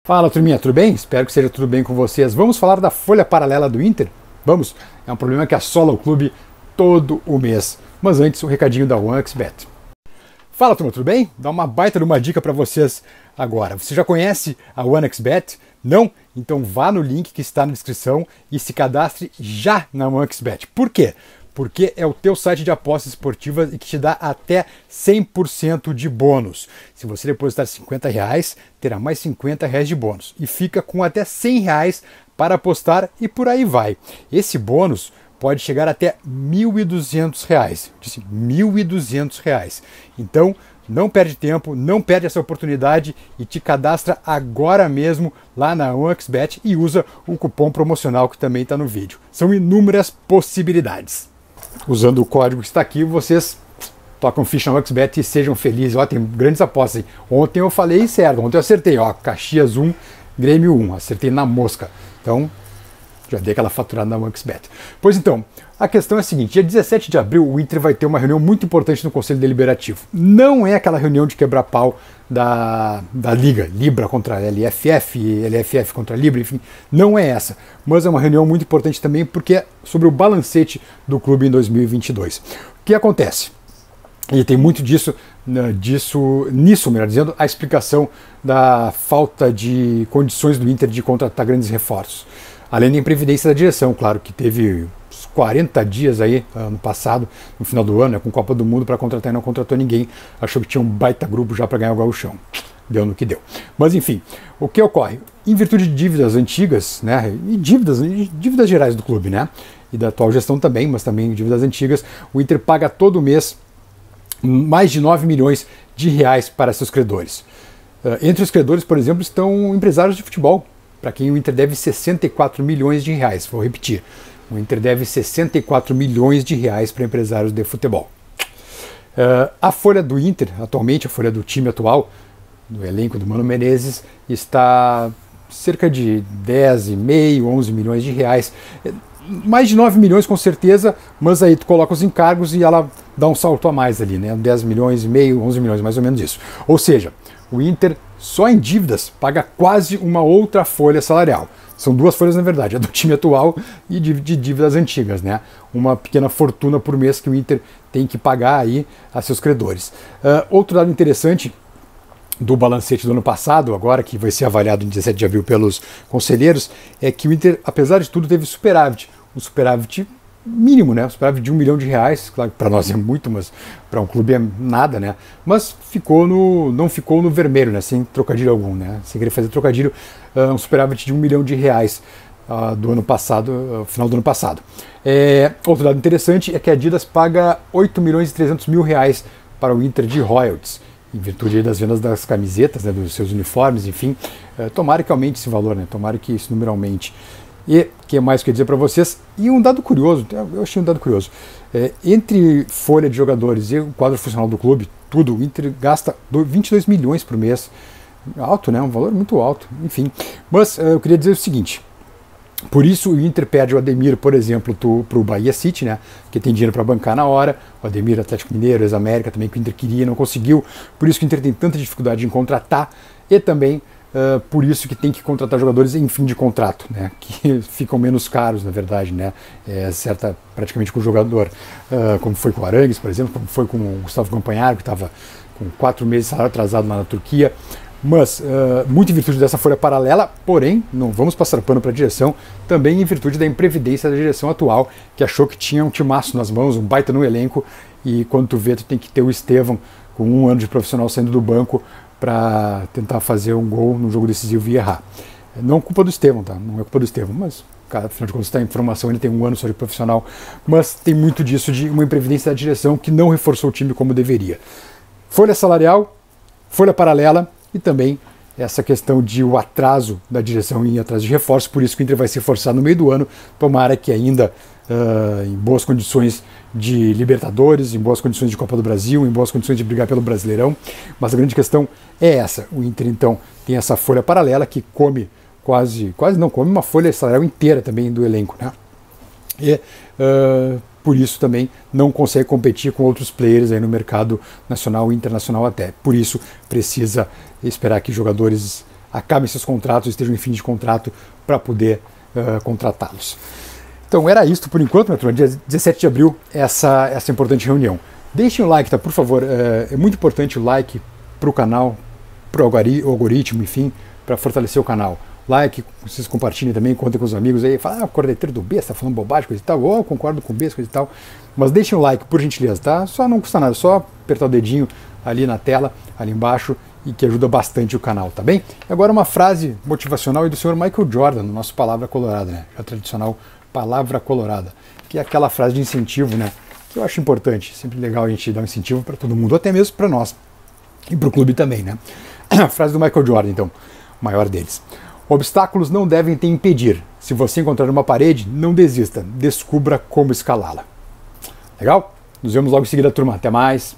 Fala, turminha, tudo bem? Espero que seja tudo bem com vocês. Vamos falar da folha paralela do Inter? Vamos? É um problema que assola o clube todo o mês. Mas antes, um recadinho da OneXBet. Fala, turma, tudo bem? Dá uma baita de uma dica para vocês agora. Você já conhece a OneXBet? Não? Então vá no link que está na descrição e se cadastre já na OneXBet. Por quê? Porque é o teu site de apostas esportivas e que te dá até 100% de bônus. Se você depositar R$50, terá mais R$50 de bônus. E fica com até R$100 para apostar e por aí vai. Esse bônus pode chegar até R$1.200. Disse R$1.200. Então, não perde tempo, não perde essa oportunidade e te cadastra agora mesmo lá na OneXBet e usa o cupom promocional que também está no vídeo. São inúmeras possibilidades. Usando o código que está aqui, vocês tocam ficha na OneXBet e sejam felizes. Ó, tem grandes apostas aí. Ontem eu falei certo, ontem eu acertei. Ó, Caxias 1, Grêmio 1. Acertei na mosca. Então, já dei aquela faturada na OneXBet. Pois então, a questão é a seguinte. Dia 17 de abril, o Inter vai ter uma reunião muito importante no Conselho Deliberativo. Não é aquela reunião de quebrar pau da Liga, Libra contra LFF, LFF contra Libra, enfim, não é essa. Mas é uma reunião muito importante também porque é sobre o balancete do clube em 2022. O que acontece? E tem muito nisso, melhor dizendo, a explicação da falta de condições do Inter de contratar grandes reforços. Além da imprevidência da direção, claro, que teve 40 dias aí, ano passado, no final do ano, com Copa do Mundo para contratar e não contratou ninguém. Achou que tinha um baita grupo já para ganhar o gauchão. Deu no que deu. Mas enfim, o que ocorre? Em virtude de dívidas antigas, né, e dívidas gerais do clube, né, e da atual gestão também, mas também dívidas antigas, o Inter paga todo mês mais de 9 milhões de reais para seus credores. Entre os credores, por exemplo, estão empresários de futebol, para quem o Inter deve 64 milhões de reais. Vou repetir. O Inter deve 64 milhões de reais para empresários de futebol. A folha do Inter, atualmente, a folha do time atual, do elenco do Mano Menezes, está cerca de 10,5, 11 milhões de reais. Mais de 9 milhões com certeza, mas aí tu coloca os encargos e ela dá um salto a mais ali, né? 10 milhões e meio, 11 milhões, mais ou menos isso. Ou seja, o Inter só em dívidas paga quase uma outra folha salarial. São duas folhas, na verdade, a do time atual e de dívidas antigas, né? Uma pequena fortuna por mês que o Inter tem que pagar aí a seus credores. Outro dado interessante do balancete do ano passado, agora que vai ser avaliado em 17 de abril pelos conselheiros, é que o Inter, apesar de tudo, teve superávit. Um superávit mínimo, né? Um superávit de R$1 milhão, claro que para nós é muito, mas para um clube é nada, né? Mas não ficou no vermelho, né? Sem trocadilho algum, né? Sem querer fazer trocadilho, um superávit de R$1 milhão do ano passado, final do ano passado. Outro dado interessante é que a Adidas paga 8 milhões e 300 mil reais para o Inter de royalties, em virtude das vendas das camisetas, né, dos seus uniformes, enfim. Tomara que aumente esse valor, né? Tomara que esse número aumente. E o que mais que eu ia dizer para vocês? E um dado curioso, eu achei um dado curioso. Entre folha de jogadores e o quadro funcional do clube, tudo, o Inter gasta 22 milhões por mês. Alto, né? Um valor muito alto, enfim. Mas eu queria dizer o seguinte. Por isso o Inter perde o Ademir, por exemplo, para o Bahia City, né, que tem dinheiro para bancar na hora. O Ademir, Atlético Mineiro, ex-América também, que o Inter queria e não conseguiu. Por isso que o Inter tem tanta dificuldade em contratar. E também por isso que tem que contratar jogadores em fim de contrato, né, que ficam menos caros, na verdade, né, acerta praticamente com o jogador, como foi com o Arangues, por exemplo, como foi com o Gustavo Campanharo, que estava com 4 meses de salário atrasado lá na Turquia. Mas, muito em virtude dessa folha paralela, porém, não vamos passar pano para a direção, também em virtude da imprevidência da direção atual, que achou que tinha um timaço nas mãos, um baita no elenco, e quando tu vê, tu tem que ter o Estevão com 1 ano de profissional saindo do banco para tentar fazer um gol no jogo decisivo e errar. Não culpa do Estevão, tá? Não é culpa do Estevão, mas, cara, afinal de contas, está em formação, ele tem 1 ano só de profissional, mas tem muito disso de uma imprevidência da direção que não reforçou o time como deveria. Folha salarial, folha paralela, e também essa questão de o atraso da direção em ir atrás de reforços, por isso que o Inter vai se forçar no meio do ano, tomara que ainda em boas condições de Libertadores, em boas condições de Copa do Brasil, em boas condições de brigar pelo Brasileirão, mas a grande questão é essa, o Inter então tem essa folha paralela que come quase não come uma folha salarial inteira também do elenco, né? E por isso também não consegue competir com outros players aí no mercado nacional e internacional até. Por isso precisa esperar que jogadores acabem seus contratos, estejam em fim de contrato para poder contratá-los. Então era isso por enquanto, meu turma. Dia 17 de abril, essa importante reunião. Deixem o like, tá? Por favor, é muito importante o like para o canal, para o algoritmo, enfim, para fortalecer o canal. Like, vocês compartilhem também, contem com os amigos aí, falam, o corneteiro do B está falando bobagem, coisa e tal, ou concordo com o B, coisa e tal. Mas deixem o like, por gentileza, tá? Só não custa nada, só apertar o dedinho ali na tela, ali embaixo, e que ajuda bastante o canal, tá bem? Agora uma frase motivacional do senhor Michael Jordan, no nosso Palavra Colorada, né? A tradicional Palavra Colorada, que é aquela frase de incentivo, né? Que eu acho importante, sempre legal a gente dar um incentivo para todo mundo, até mesmo para nós, e para o clube também, né? A frase do Michael Jordan, então, o maior deles. Obstáculos não devem te impedir. Se você encontrar uma parede, não desista, descubra como escalá-la. Legal? Nos vemos logo em seguida, turma. Até mais!